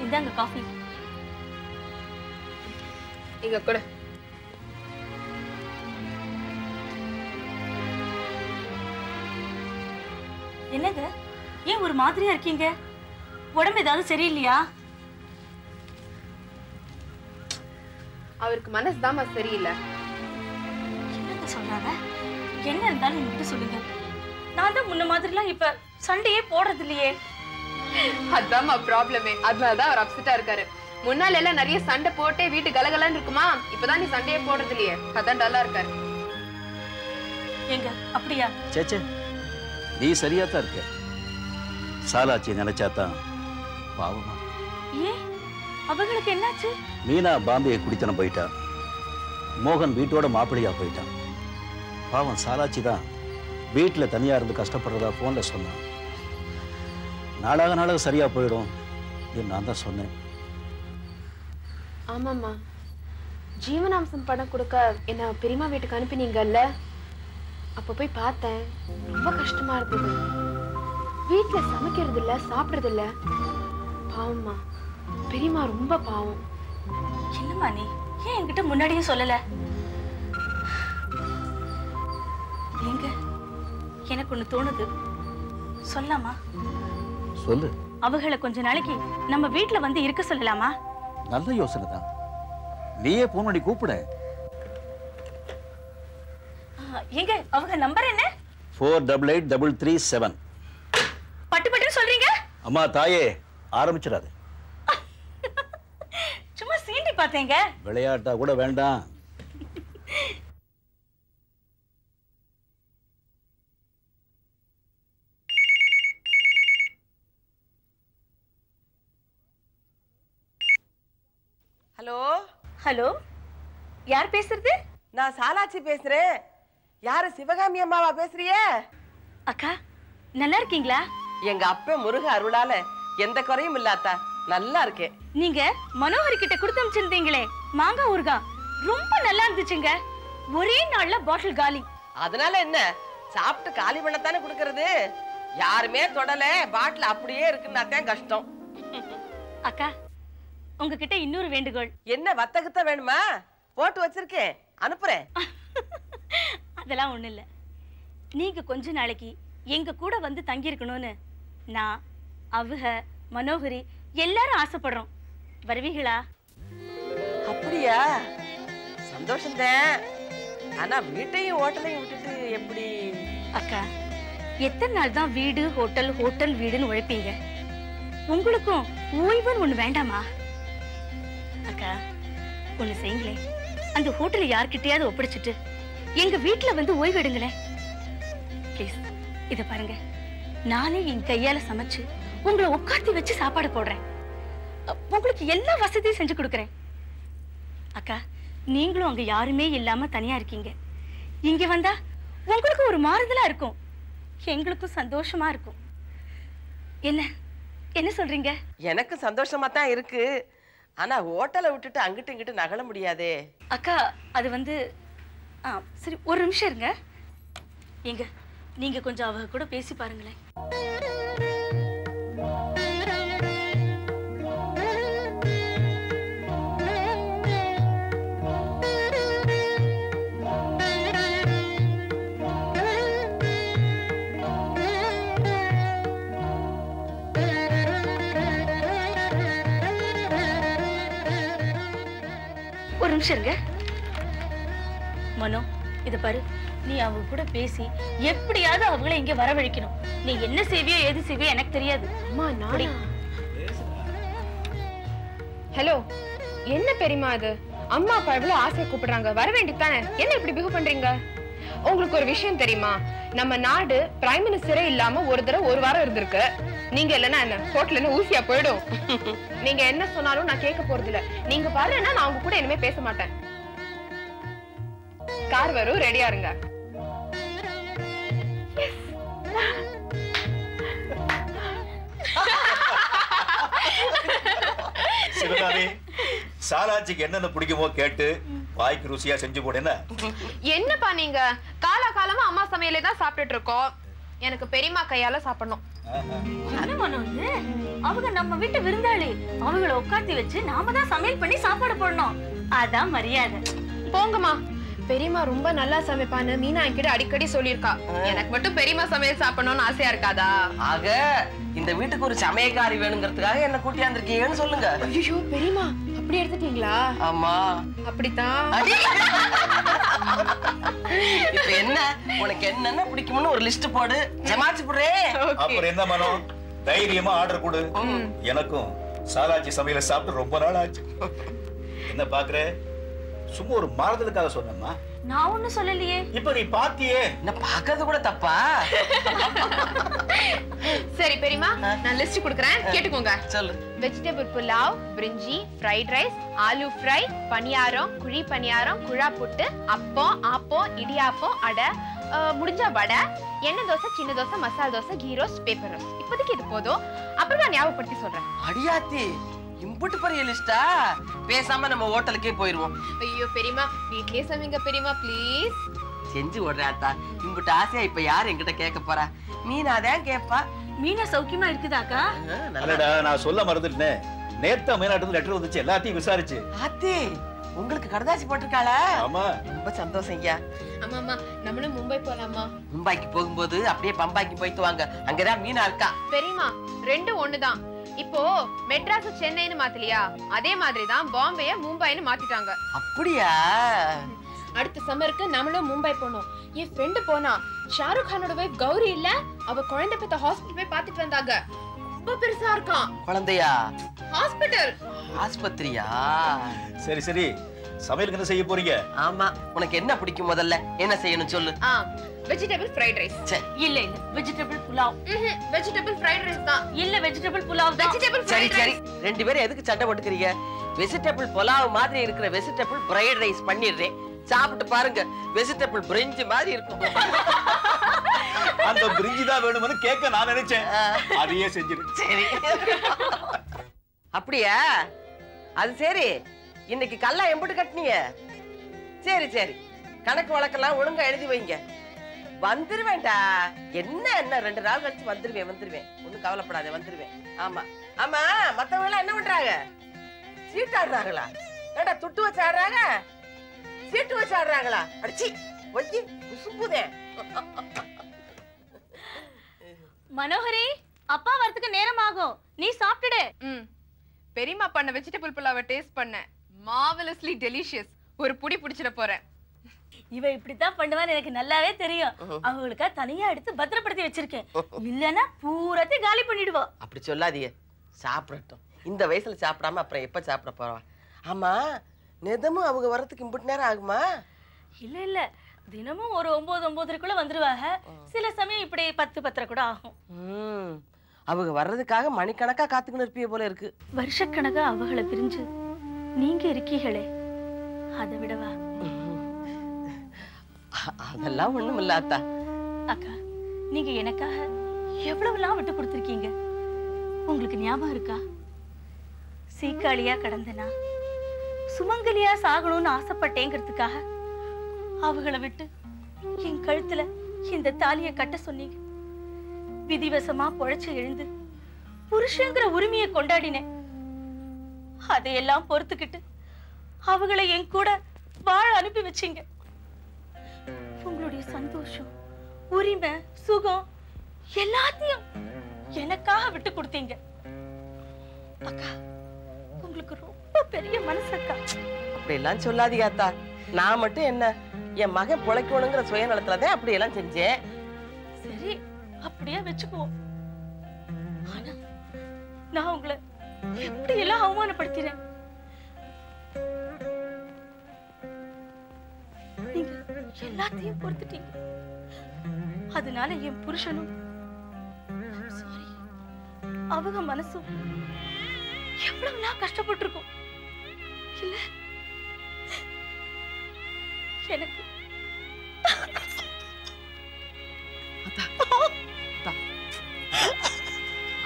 இந்தாங்க காஃபி. இங்க கூட. என்னங்க ஏன் ஒரு மாதிரியா இருக்கீங்க? உடம்பு ஏதாவது சரியில்லையா? அவருக்கு மனசுதாம்மா சரியில்லை. என்னங்க சொல்றாங்க? என்ன இருந்தாலும் என்கிட்ட சொல்லுங்க. நான் தான் முன்ன மாதிரிலாம் இப்ப சண்டையே போடுறது இல்லையே. அதாம்மா ப்ராப்ளமே. அதனாலதான் அவர் அப்செட்டா இருக்காரு. முன்னால எல்லாம் நிறைய சண்டை போட்டே வீட்டு கலகலன்னு இருக்குமா, இப்பதான் நீ சண்டையே போடுறது இல்லையே, அதான் டல்லா இருக்காரு. எங்க அப்படியா? சேச்சே, நீ சரியாத்தான் இருக்க. சாலாச்சி நினைச்சாதான் பாவமா. ஏன் அவங்களுக்கு என்னாச்சு? மீனா பாம்பே குடித்தனம் போயிட்டா. மோகன் வீட்டோட மாப்பிள்ளையா போயிட்டான். பாவம் சாலாச்சி தான் வீட்டுல தனியா இருந்து கஷ்டப்படுறதா போன்ல சொன்னான். நாளாக நாளாக சரியா போயிடும் நான் தான் சொன்னேன். ஆமாம்மா, ஜீவனாம்சம் பணம் கொடுக்க என்ன பெரியம்மா வீட்டுக்கு அனுப்பினீங்கல்ல, அப்ப போய் பார்த்தேன். ரொம்ப கஷ்டமா இருந்தது. வீட்டுல சமைக்கிறது இல்ல, சாப்பிடுறது இல்ல. பாவம்மா, பெரியம்மா ரொம்ப பாவம். என்னம்மா நீ ஏன் என்கிட்ட முன்னாடியே சொல்லல? எங்க எனக்கு ஒண்ணு தோணுது, சொல்லாமா? சொல்லு. அவகளை கொஞ்ச நாளைக்கு நம்ம வீட்டுல வந்து இருக்க சொல்லலாமா? நல்ல யோசனை தான். நீயே போன் பண்ணி கூப்பிட. எங்க அவங்க நம்பர் என்ன? 488337. பட்டு பட்டு சொல்றீங்க. அம்மா தாயே, ஆரம்பிச்சிடாது. சும்மா சீண்டி பார்த்தேங்க. விளையாட்டா கூட வேண்டாம். ஹலோ ஹலோ, யார் பேசுறது? நான் சாலாச்சி பேசுறேன். யாரு? சிவகாமி அம்மாவா பேசுறியே? அக்கா நல்லா இருக்கீங்களா? எங்க அப்ப முருக அருளால எந்த குறையும் இல்லாத்தா, நல்லா இருக்கேன். நீங்க மனோகரி கிட்ட கொடுத்து அனுப்பிச்சிருந்தீங்களே மாங்காய் ஊறுகாய், ரொம்ப நல்லா இருந்துச்சுங்க. ஒரே நாள்ல பாட்டில் காலி. அதனால என்ன, சாப்பிட்டு காலி பண்ணத்தானே கொடுக்கறது. யாருமே தொடல, பாட்டில் அப்படியே இருக்குன்னாத்தான் கஷ்டம். அக்கா உங்ககிட்ட இன்னொரு வேண்டுகோள். என்ன வத்தகத்த வேணுமா? போட்டு வச்சிருக்கேன், அனுப்புறேன். அதெல்லாம் ஒண்ணு இல்ல. நீங்க கொஞ்ச நாளைக்கு எங்க கூட வந்து தங்கி இருக்கணும்னு நான், அவங்க, மனோகரி எல்லாரும் ஆசைப்படுறோம். வருவீங்களா? அப்படியா? சந்தோஷம்தான். ஆனா வீட்டையும் ஹோட்டலையும் விட்டுட்டு எப்படி? அக்கா எத்தனை நாள் தான் வீடு ஹோட்டல் ஹோட்டல் வீடுன்னு உழைப்பீங்க? உங்களுக்கும் ஓய்வுன்னு ஒண்ணு வேண்டாமா? அக்கா ஒண்ணு செய்யுங்களேன், அந்த ஹோட்டலை யார்கிட்டயாவது ஒப்படைச்சிட்டு எங்க வீட்டுல வந்து ஓய்வு எடுங்களேன் ப்ளீஸ். இத பாருங்க, நானே என் கையால சமைச்சு உங்களை உட்கார்த்தி வச்சு சாப்பாடு போடுறேன். உங்களுக்கு எல்லா வசதியும் செஞ்சு கொடுக்குறேன். அக்கா நீங்களும் அங்க யாருமே இல்லாம தனியா இருக்கீங்க. இங்க வந்தா உங்களுக்கு ஒரு மாறுதலா இருக்கும், எங்களுக்கும் சந்தோஷமா இருக்கும். என்ன என்ன சொல்றீங்க? எனக்கு சந்தோஷமா தான் இருக்கு. ஆனா ஹோட்டலை விட்டுட்டு அங்கிட்டு இங்கிட்டு நகல முடியாதே. அக்கா அது வந்து சரி ஒரு நிமிஷம் இருங்க. எங்க நீங்க கொஞ்சம் அவங்க கூட பேசி பாருங்களேன். ஒரு நிமிஷம் இருங்க. மனோ இத பாரு, நீ அவங்க கூட பேசி எப்படியாவது அவங்கள இங்க வரவழைக்கணும். நீ என்ன செய்வியோ ஏது செய்வியோ எனக்கு தெரியாது. அம்மா நானே. ஹலோ, என்ன பெரியம்மா இது? அம்மா அப்பா எவ்வளவு ஆசையா கூப்பிடுறாங்க, வர வேண்டியதானே? என்ன இப்படி பிஹேவ் பண்றீங்க? உங்களுக்கு ஒரு விஷயம் தெரியுமா? நம்ம நாடு பிரைம் மினிஸ்டரே இல்லாம ஒரு தடவை ஒரு வாரம் இருந்திருக்கு. நீங்க இல்லன்னா என்ன ஹோட்டல்ல ஊசியா போயிடும். நீங்க என்ன சொன்னாலும் நான் கேட்க போறது இல்ல. நீங்க வரலன்னா நான் உங்க கூட இனிமே பேச மாட்டேன். கார் வரும், ரெடியா இருங்க. சிவகாமி, சாலாச்சிக்கு என்னென்ன பிடிக்குமோ கேட்டு வாய்க்கு ருசியா செஞ்சு போடுஎன்ன. என்னப்பா நீங்க காலகாலமா அம்மா சமையலே தான் சாப்பிட்டுட்டு இருக்கோம். எனக்கு பெரியம்மா கையால சாப்பிடணும். என்ன மனோது, அவங்க நம்ம வீட்டு விருந்தாளி, அவங்கள உட்காந்து வச்சு நாம தான் சமையல் பண்ணி சாப்பாடு போடணும். அதான் மரியாதை. போங்கம்மா. பெரியம்மா ரொம்ப நல்லா சமைப்பான்னு மீனா என்கிட்ட அடிக்கடி சொல்லியிருக்கா. எனக்கு மட்டும் பெரியம்மா சமையல் சாப்பிடணும்னு ஆசையா இருக்காதா? ஆக இந்த வீட்டுக்கு ஒரு சமயக்காரி வேணுங்கிறதுக்காக என்ன கூட்டியாந்துருக்கீங்கன்னு சொல்லுங்க. ஐயோ பெரியம்மா, அப்படி எடுத்துட்டீங்களா? ஆமா. அப்படித்தான். இப்ப என்ன உனக்கு என்னென்ன பிடிக்கும்னு ஒரு லிஸ்ட் போடு, ஜமாச்சு போடுறேன். அப்புறம் என்ன மனோ, தைரியமா ஆர்டர் கொடு. எனக்கும் சாலாச்சி சமையல சாப்பிட்டு ரொம்ப நாள் ஆச்சு. என்ன பாக்குற? சும்மா ஒரு மாறுதலுக்காக சொன்னம்மா. நான் ஒண்ணும் சொல்லலையே. இப்ப நீ பாத்தியே. என்ன பாக்குறது கூட தப்பா? சரி பெரியம்மா, நான் லிஸ்ட் கொடுக்கறேன், கேட்டுக்கோங்க. சொல்லு. வெஜிடபிள் புலாவ், பிரிஞ்சி, ஃப்ரைட் ரைஸ், ஆலு ஃப்ரை, பனியாரம், குழி பனியாரம், குழா புட்டு, அப்பம், ஆப்பம், இடியாப்பம், அடை, முடிஞ்ச வடை, எண்ணெய் தோசை, சின்ன dosa, masala dosa, ghee roast, paper roast. இப்போதைக்கு இது போதும். அப்புறம் நான் ஞாபகப்படுத்தி சொல்றேன். அடியாத்தி, இம்புட்டு பெரிய லிஸ்டா? பேசாம நம்ம ஹோட்டலுக்கே போயிருவோம். ஐயோ பெரியம்மா, வீட்லயே சமைங்க பெரியம்மா ப்ளீஸ். செஞ்சு விடுறாத்தா. இம்புட்டு ஆசையா இப்ப யாரு என்கிட்ட கேட்க போறா? மீனாதான் கேப்பா. மீனா சௌக்கியமா இருக்குதாக்கா? நல்லடா, நான் சொல்ல மறந்துட்டேன். நேத்து மீனாட்டு லெட்டர் வந்துச்சு, எல்லாத்தையும் விசாரிச்சு. ஆத்தி, உங்களுக்கு கடதாசி போட்டிருக்காளா? ஆமா. ரொம்ப சந்தோஷம் ஐயா. ஆமா ஆமா, நம்மளும் மும்பை போலாமா? மும்பைக்கு போகும்போது அப்படியே பம்பாய்க்கு போயிட்டு வாங்க, அங்கதான் மீனா இருக்கா. பெரியம்மா, ரெண்டும் ஒண்ணுதான். இப்போ மெட்ராஸ் சென்னைன்னு மாத்தலையா, அதே மாதிரிதான் பாம்பேய மும்பைன்னு மாத்திட்டாங்க. அப்படியா? அடுத்த சம்மருக்கு நம்மளும் மும்பை போனோம். என் ஃப்ரெண்டு போனா, ஷாருக் கானோட வைஃப் கௌரி இல்ல, அவ குழந்தை பெத்த ஹாஸ்பிடல் போய் பாத்துட்டு வந்தாங்க. ரொம்ப பெருசா இருக்கான். குழந்தையா? ஹாஸ்பிடல். ஆஸ்பத்திரியா? சரி சரி, சமையலுக்கு என்ன செய்ய போறீங்க? ஆமா, உனக்கு என்ன பிடிக்கும் முதல்ல? என்ன செய்யணும் சொல்லு. Vegetable fried rice. இல்ல இல்ல, vegetable pulao. Vegetable fried rice தான். இல்ல, வெஜிடபிள் புலாவ் தான். வெஜிடபிள் சரி ஃப்ரைட் சரி, ரைஸ். ரெண்டு பேரும் எதுக்கு சண்டை போட்டுக்கிறீங்க? வெஜிடபிள் புலாவ் மாதிரி இருக்கிற வெஜிடபிள் ஃப்ரைட் ரைஸ் பண்ணிடுறேன், சாப்பிட்டு பாருங்க. வெஜிடபிள் பிரிஞ்சி மாதிரி இருக்கும். அந்த பிரிஞ்சி தான் வேணும்னு கேட்க நான் நினைச்சேன், அதையே செஞ்சிரு. சரி. அப்படியா? அது சரி, இன்னைக்கு கல்லா எம்புட்டு கட்டினீங்க? சரி சரி, கணக்கு வழக்கெல்லாம் ஒழுங்கா எழுதி வைங்க. வந்துருவேன்டா. என்ன என்ன 2 நாள் கழிச்சு வந்துருவேன். ஒண்ணும் கவலைப்படாத, வந்துருவேன். ஆமா ஆமா, மத்தவங்க எல்லாம் என்ன பண்றாங்க? சீட்டு ஆடுறாங்களா? ஏண்டா துட்டு வச்சு ஆடுறாங்க? சீட்டு வச்சு ஆடுறாங்களா? அடிச்சி ஒய்யி குசும்புதே. மனோகரி, அப்பா வரதுக்கு நேரம் ஆகும், நீ சாப்பிட்டுடு. பெரியம்மா பண்ண வெஜிடபிள் புலாவை டேஸ்ட் பண்ணேன். மார்வெலஸ்லி டெலிஷியஸ். ஒரு புடி புடிச்சிட போறேன். இவ இப்படித்தான் பண்ணுவான்னு எனக்கு நல்லாவே தெரியும். அவங்களுக்கா தனியா எடுத்து பத்திரப்படுத்தி வச்சிருக்கேன். இல்லன்னா பூராத்தையும் காலி பண்ணிடுவா. அப்படி சொல்லாதீங்க, சாப்பிடட்டும். இந்த வயசுல சாப்பிடாம அப்புறம் எப்ப சாப்பிட போறா? ஆமா, நிதமும் அவங்க வரதுக்கு இம்புட்டு நேரம் ஆகுமா? இல்ல இல்ல, தினமும் ஒரு 9-9:30 வந்துருவாங்க. சில சமயம் இப்படி 10-10:30 கூட ஆகும். அவங்க வர்றதுக்காக மணிக்கணக்கா காத்துக்கிட்டு இருப்பிய போல இருக்கு. வருஷக்கணக்கா அவங்கள பிரிஞ்சு நீங்க இருக்கீங்களே, அதை விடவா? அதெல்லாம் ஒண்ணும் இல்ல அத்தா. அக்கா, நீங்க எனக்காக எவ்வளவுலாம் விட்டு கொடுத்துருக்கீங்க. உங்களுக்கு ஞாபகம் இருக்கா? சீக்காளியா கடந்தனா, சுமங்கலியா சாகணும்னு ஆசைப்பட்டேங்கிறதுக்காக அவங்கள விட்டு என் கழுத்துல இந்த தாலியை கட்ட சொன்னீங்க. விதிவசமா பொழைச்சு எழுந்து புருஷங்கிற உரிமையை கொண்டாடினேன். அதையெல்லாம் பொறுத்துக்கிட்டு அவங்களை என் கூட வாழ அனுப்பி வச்சீங்க. உங்களுடைய சந்தோஷம், உரிமை, சுகம் எல்லாத்தையும் எனக்காக விட்டு கொடுத்தீங்க. அக்கா, உங்களுக்கு ரொம்ப பெரிய மனசக்கா. அப்படி எல்லாம் சொல்லாதீங்க அத்தா. நான் மட்டும் என்ன, என் மகன் பொழைக்கணுங்கிற சுயநலத்துலதான் அப்படி எல்லாம் செஞ்சேன். சரி, அப்படியே வச்சுக்குவோம். ஆனா நான் உங்களை எப்படி எல்லாம் அவமானப்படுத்தினேன். நீங்க எல்லாத்தையும் பொறுத்துட்டீங்க. அதனால என் புருஷனும் சாரி, அவங்க மனசும் எவ்வளவு நான் கஷ்டப்பட்டிருக்கோம். இல்ல, எனக்கு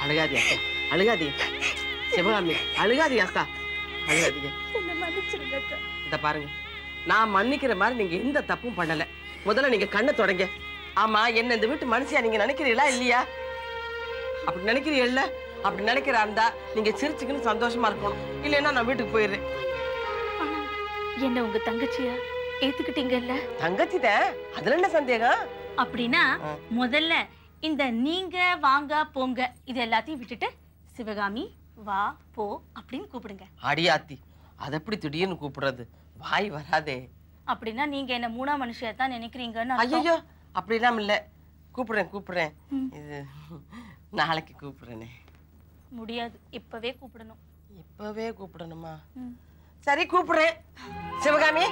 அழுகாதி அக்கா, அழுகாதி. சிவகாமி அழுகாதி அக்கா, அழுகாதீங்க. இந்த பாருங்க, நான் மன்னிக்கிற மாதிரி நீங்க எந்த தப்பும் பண்ணல. முதல்ல நீங்க கண்ணை தொடங்க. ஆமா, என்ன இந்த வீட்டு மனுஷியா நீங்க நினைக்கிறீங்களா இல்லையா? அப்படி நினைக்கிறீல்ல? அப்படி நினைக்கிறா இருந்தா நீங்க சிரிச்சுக்கின்னு சந்தோஷமா இருக்கணும். இல்லைன்னா நான் வீட்டுக்கு போயிடுறேன். என்ன உங்க தங்கச்சியா ஏத்துக்கிட்டீங்கல்ல? தங்கச்சி தான், அதுல என்ன சந்தேகம்? அப்படின்னா முதல்ல இந்த நீங்க வாங்க போங்க இது எல்லாத்தையும் விட்டுட்டு சிவகாமி வா போ அப்படின்னு கூப்பிடுங்க. அடியாத்தி, அது எப்படி திடீர்னு கூப்பிடுறது? வாய் வராதே. அப்படின்னா நீங்க என்ன மூணா மனுஷியா தான் நினைக்கிறீங்கன்னு அர்த்தம். ஐயோ, அப்படிலாம் இல்ல. கூப்பிடுறேன். இது நாளைக்கு கூப்பிடுறேனே. முடியாது, இப்பவே கூப்பிடணும். இப்பவே கூப்பிடணுமா? சரி, கூப்பிடுறேன். சிவகாமி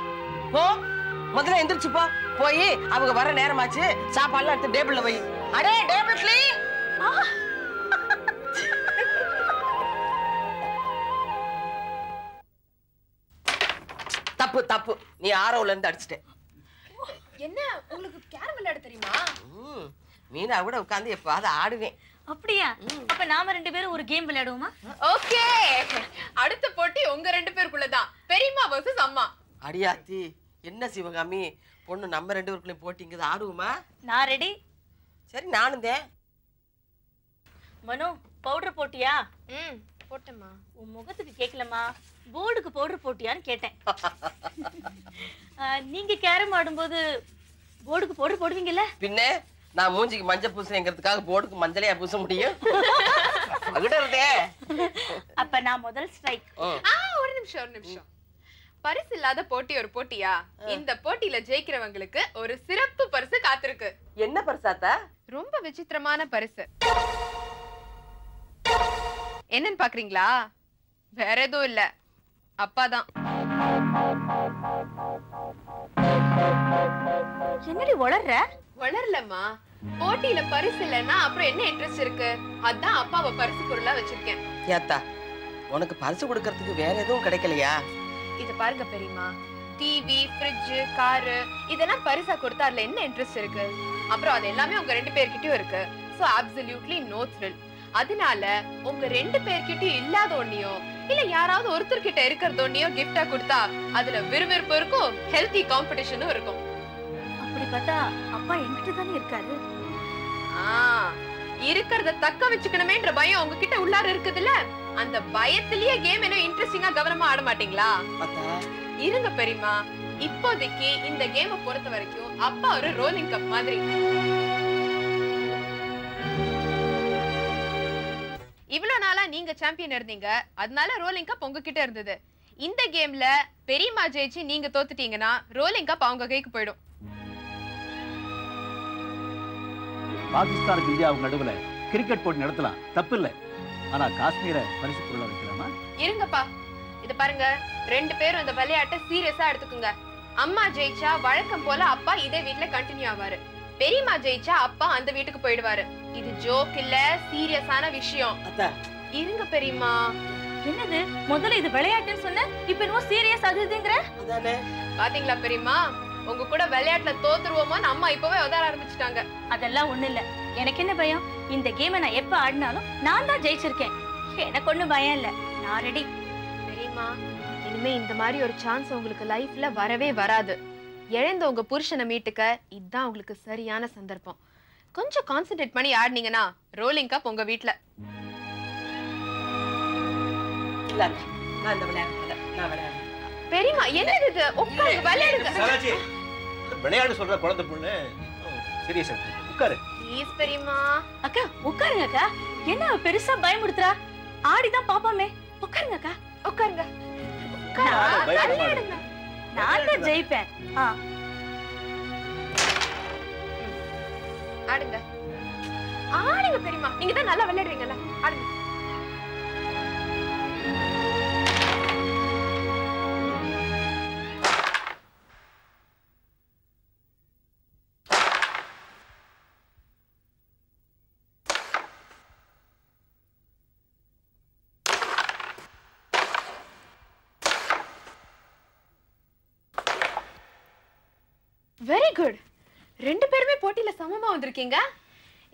போ, முதல்ல எந்திரிச்சு போ. போய் அவங்க வர நேரமாச்சு, சாப்பாடுலாம் எடுத்து டேபிள்ல வை. அடே டேபிள் க்ளீன். தப்பு தப்பு, நீ ஆரோல இருந்து அடிச்சிட்ட. என்ன உங்களுக்கு கேரம் விளையாட தெரியுமா? மீனா கூட உட்கார்ந்து எப்பாவது ஆடுவேன். அப்படியா? அப்ப நாம ரெண்டு பேரும் ஒரு கேம் விளையாடுவோமா? ஓகே, அடுத்த போட்டி உங்க ரெண்டு பேருக்குள்ளதான். பெரியம்மா வர்சஸ் அம்மா. அடியாத்தி, என்ன சிவகாமி, பொண்ணு நம்ம ரெண்டு பேருக்குள்ளே போட்டிங்க, ஆடுவோமா? நான் ரெடி. சரி, நானும் தான். மனு, பவுடர் போட்டியா? போட்டேம்மா. உன் முகத்துக்கு கேட்கலமா, போர்டுக்கு பவுடர் போட்டியான்னு கேட்டேன். நீங்க கேரம் ஆடும்போது போர்டுக்கு பவுடர் போடுவீங்கல்ல? பின்ன நான் மூஞ்சிக்கு மஞ்சள் பூசுறேங்கிறதுக்காக போர்டுக்கு மஞ்சளையா பூச முடியும்? அப்ப நான் முதல் ஸ்ட்ரைக். ஒரு நிமிஷம். பரிசு இல்லாத போட்டி ஒரு போட்டியா? இந்த போட்டியில ஜெயிக்கிறவங்களுக்கு ஒரு சிறப்பு பரிசு காத்திருக்கு. என்ன பரிசாத்தா? ரொம்ப விசித்திரமான பரிசு. என்னன்னு பாக்குறீங்களா? வேற எதுவும் இல்ல, அப்பாதான். என்னடி வளர்ற? வளரலம்மா. போட்டியில பரிசு இல்லைன்னா அப்புறம் என்ன இன்ட்ரெஸ்ட் இருக்கு? அதான் அப்பாவை பரிசு பொருளா வச்சிருக்கேன். ஏத்தா, உனக்கு பரிசு கொடுக்கறதுக்கு வேற எதுவும் கிடைக்கலையா? இத பாருங்க பெரியம்மா, டிவி, ஃப்ரிட்ஜ், காரு இதெல்லாம் பரிசா கொடுத்தா அதுல என்ன இன்ட்ரெஸ்ட் இருக்கு? அப்புறம் அது எல்லாமே உங்க ரெண்டு பேர்கிட்டயும் இருக்கு. So absolutely no thrill. அதனால உங்க ரெண்டு பேர்கிட்டயும் இல்லாத ஒன்னையோ இல்ல யாராவது ஒருத்தர் கிட்ட இருக்கிறது ஒன்னையோ கிஃப்டா கொடுத்தா அதுல விறுவிறுப்பு இருக்கும், ஹெல்தி காம்படிஷனும் இருக்கும். அப்படி பார்த்தா அப்பா என்கிட்ட தானே இருக்காரு. இருக்கிறத தக்க வச்சுக்கணுமேன்ற பயம் உங்ககிட்ட உள்ளார இருக்குதுல்ல, அந்த பயத்திலேயே கேம் என்ன இன்ட்ரெஸ்டிங்கா கவனமா ஆட மாட்டீங்களா? இருங்க பெரியம்மா, இப்போதைக்கு இந்த கேமை பொறுத்த வரைக்கும் அப்பா ஒரு ரோலிங் கப் மாதிரி. இவ்வளவு நாளா நீங்க சாம்பியன் இருந்தீங்க, அதனால ரோலிங் கப் உங்ககிட்ட இருந்தது. இந்த கேம்ல பெரியம்மா ஜெயிச்சு நீங்க தோத்துட்டீங்கன்னா ரோலிங் கப் அவங்க கைக்கு போயிடும். பாகிஸ்தானுக்கு இந்தியாவுக்கு நடுவுல கிரிக்கெட் போட்டி நடத்தலாம், தப்பு இல்லை. ஆனா காஷ்மீரை பரிசு பொருளா வைக்கலாமா? இருங்கப்பா, இது பாருங்க, ரெண்டு பேரும் இந்த விளையாட்டை சீரியஸா எடுத்துக்குங்க. அம்மா ஜெயிச்சா வழக்கம் போல அப்பா இதே வீட்டுல கண்டினியூ ஆவாரு. பெரியம்மா ஜெயிச்சா அப்பா அந்த வீட்டுக்கு போயிடுவாரு. இது ஜோக் இல்ல, சீரியஸான விஷயம். இருங்க பெரியம்மா. என்னது, முதல்ல இது விளையாட்டுன்னு சொன்ன, இப்ப என்னமோ சீரியஸ் ஆகுதுங்கற? பாத்தீங்களா பெரியம்மா, உங்க கூட விளையாட்டுல தோத்துருவோமோன்னு அம்மா இப்பவே உதார ஆரம்பிச்சுட்டாங்க. அதெல்லாம் ஒண்ணு இல்ல, எனக்கு என்ன பயம்? இந்த கேமை நான் எப்ப ஆடினாலும் நான் தான் ஜெயிச்சிருக்கேன். எனக்கு ஒண்ணும் பயம் இல்ல, நான் ரெடி. பெரியம்மா, இனிமே இந்த மாதிரி ஒரு சான்ஸ் உங்களுக்கு லைஃப்ல வரவே வராது. இழந்த உங்க புருஷனை மீட்டுக்க இதுதான் உங்களுக்கு சரியான சந்தர்ப்பம். கொஞ்சம் கான்சென்ட்ரேட் பண்ணி ஆடினீங்கன்னா ரோலிங் கப் உங்க வீட்ல. பெரியம்மா, என்னது இது? உட்காருங்க, விளையாடுங்க. விளையாடு சொல்ற குழந்தை பொண்ணு சீரியஸா உட்காரு. ப்ளீஸ் பெரியம்மா. அக்கா உட்காருங்க அக்கா. என்ன பெருசா பயமுடுத்துறா? ஆடிதான் பாப்பாமே. உட்காருங்க அக்கா. உட்காருங்க. நான் தான் ஜெயிப்பேன். ஆடுங்க ஆடுங்க பெரியம்மா, நீங்க தான் நல்லா விளையாடுவீங்கல்ல, ஆடுங்க. Very good. ரெண்டு பேருமே போட்டியில சமமா வந்திருக்கீங்க.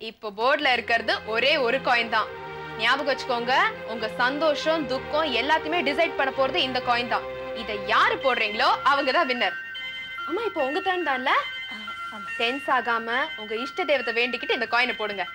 இப்போ போர்ட்ல இருக்கிறது ஒரே ஒரு காயின் தான். ஞாபகம் வச்சுக்கோங்க, உங்க சந்தோஷம் துக்கம் எல்லாத்தையுமே டிசைட் பண்ண போறது இந்த காயின் தான். இதை யாரு போடுறீங்களோ அவங்க தான் வின்னர். அம்மா இப்போ உங்க டர்ன் தான்ல. டென்ஸ் ஆகாம உங்க இஷ்ட தெய்வத்தை வேண்டிக்கிட்டு இந்த காயினை போடுங்க.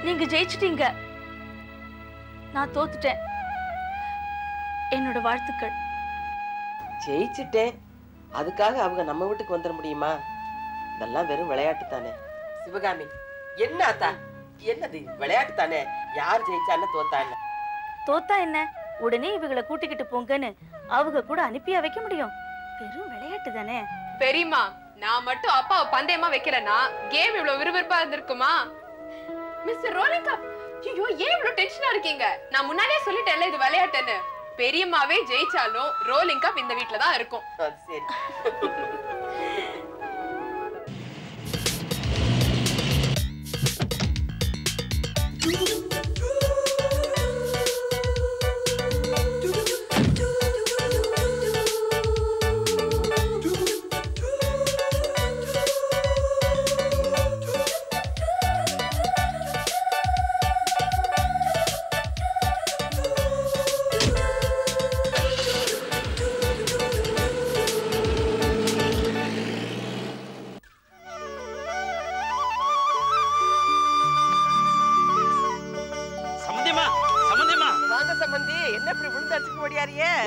நீங்க ஜெயிச்சிட்டீங்க, நான் தோத்துட்டேன். என்னோட வாழ்த்துக்கள். ஜெயிச்சிட்டேன், அதுக்காக அவங்க நம்ம வீட்டுக்கு வந்துட முடியுமா? இதெல்லாம் வெறும் விளையாட்டு தானே. சிவகாமி, என்ன ஆத்தா, என்னது விளையாட்டு தானே? யார் ஜெயிச்சான்னு தோத்தான்னு? தோத்தா என்ன, உடனே இவங்களை கூட்டிக்கிட்டு போங்கன்னு அவங்க கூட அனுப்பியா வைக்க முடியும்? வெறும் விளையாட்டு தானே. பெரியம்மா, நான் மட்டும் அப்பாவை பந்தயமா வைக்கிறேன்னா கேம் இவ்வளவு விறுவிறுப்பா இருந்திருக்குமா? மிஸ்டர் ரோலிங் கப், ஐயோ ஏன் இவ்வளவு டென்ஷனா இருக்கீங்க? நான் முன்னாடியே சொல்லிட்டேன்ல இது விளையாட்டுன்னு. பெரியம்மாவே ஜெயிச்சாலும் ரோலிங் கப் இந்த வீட்ல தான் இருக்கும். சரி.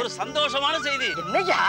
ஒரு சந்தோஷமான செய்தி. என்னையா?